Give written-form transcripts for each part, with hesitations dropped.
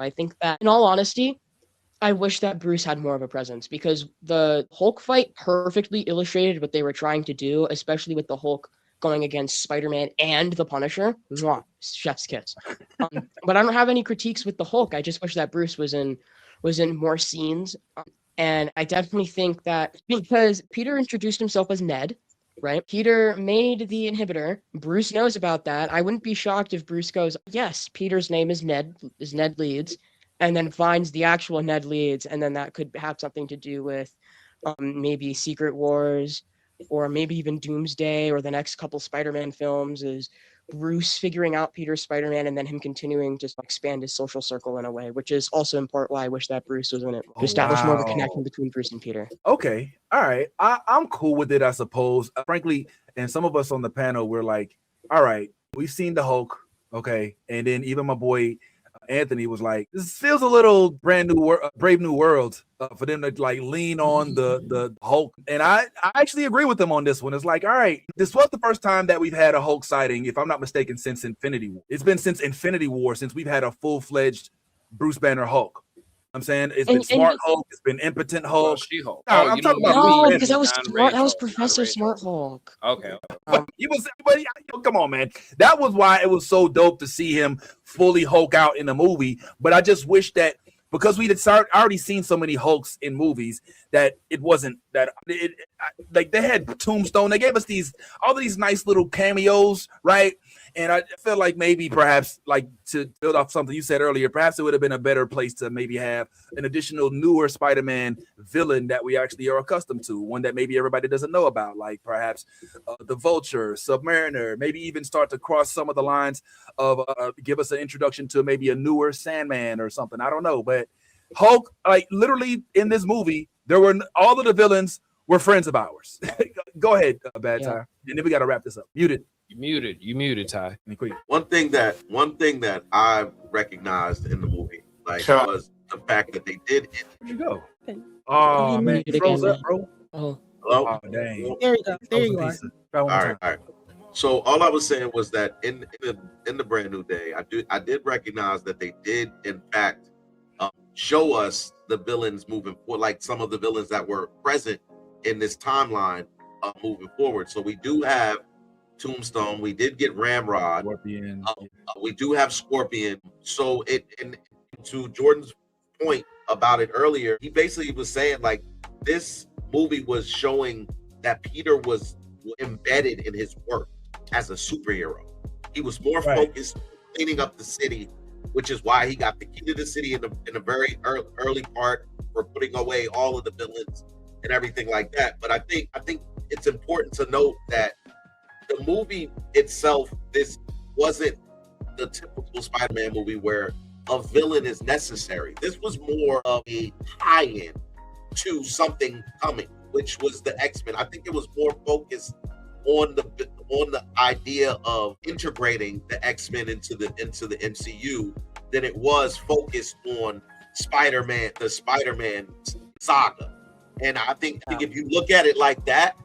I think that, in all honesty, I wish that Bruce had more of a presence because the Hulk fight perfectly illustrated what they were trying to do, especially with the Hulk going against Spider-Man and the Punisher. Mwah, chef's kiss. But I don't have any critiques with the Hulk. I just wish that Bruce was in more scenes. And I definitely think that because Peter introduced himself as Ned, right? Peter made the inhibitor. Bruce knows about that. I wouldn't be shocked if Bruce goes, "Yes, Peter's name is Ned Leeds," and then finds the actual Ned Leeds, and then that could have something to do with maybe Secret Wars or maybe even Doomsday or the next couple Spider-Man films is Bruce figuring out Peter's Spider-Man and then him continuing to expand his social circle in a way, which is also in part why I wish that Bruce was in it, to establish more of a connection between Bruce and Peter. Okay. All right. I'm cool with it, I suppose. Frankly, and some of us on the panel, we're like, all right, we've seen the Hulk. Okay. And then even my boy Anthony was like, this feels a little brave new world for them to like lean on the Hulk. And I actually agree with them on this one. It's like, all right, this was the first time that we've had a Hulk sighting, if I'm not mistaken, since Infinity War. It's been since Infinity War since we've had a full-fledged Bruce Banner Hulk. I'm saying it's been Smart Hulk, it's been Impotent Hulk. She-Hulk. I'm talking about no, because that was smart. That was Professor Smart Hulk. Okay. He was, but come on, man. That was why it was so dope to see him fully Hulk out in the movie. But I just wish that because we had already seen so many Hulks in movies that it wasn't that like they had Tombstone. They gave us all these nice little cameos, right? And I feel like maybe perhaps like to build off something you said earlier, perhaps it would have been a better place to maybe have an additional newer Spider-Man villain that we actually are accustomed to, one that maybe everybody doesn't know about, like perhaps the Vulture, Submariner, maybe even start to cross some of the lines of give us an introduction to maybe a newer Sandman or something. I don't know, but Hulk, like literally in this movie, all of the villains were friends of ours. Go ahead, Bad Ty. And then we got to wrap this up. You muted, Ty. One thing that I recognized in the movie, was the fact that they did it. Where'd you go? Oh man, you froze up, bro. Hello? Oh dang. There you go. There you are. All right. So all I was saying was that in the Brand New Day, I did recognize that they did in fact show us the villains moving forward, like some of the villains that were present in this timeline moving forward. So we do have Tombstone, we did get Ramrod, Scorpion. We do have Scorpion. So to Jordan's point about it earlier, he basically was saying like this movie was showing that Peter was embedded in his work as a superhero. He was more focused on cleaning up the city, which is why he got the key to the city in a very early part for putting away all of the villains and everything like that. But I think it's important to note that the movie itself, this wasn't the typical Spider-Man movie where a villain is necessary. This was more of a tie-in to something coming, which was the X-Men. I think it was more focused on the idea of integrating the X-Men into the MCU than it was focused on Spider-Man, the Spider-Man saga. And I think if you look at it like that,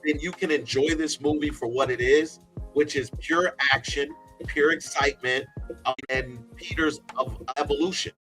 then you can enjoy this movie for what it is, which is pure action, pure excitement, and Peter's evolution.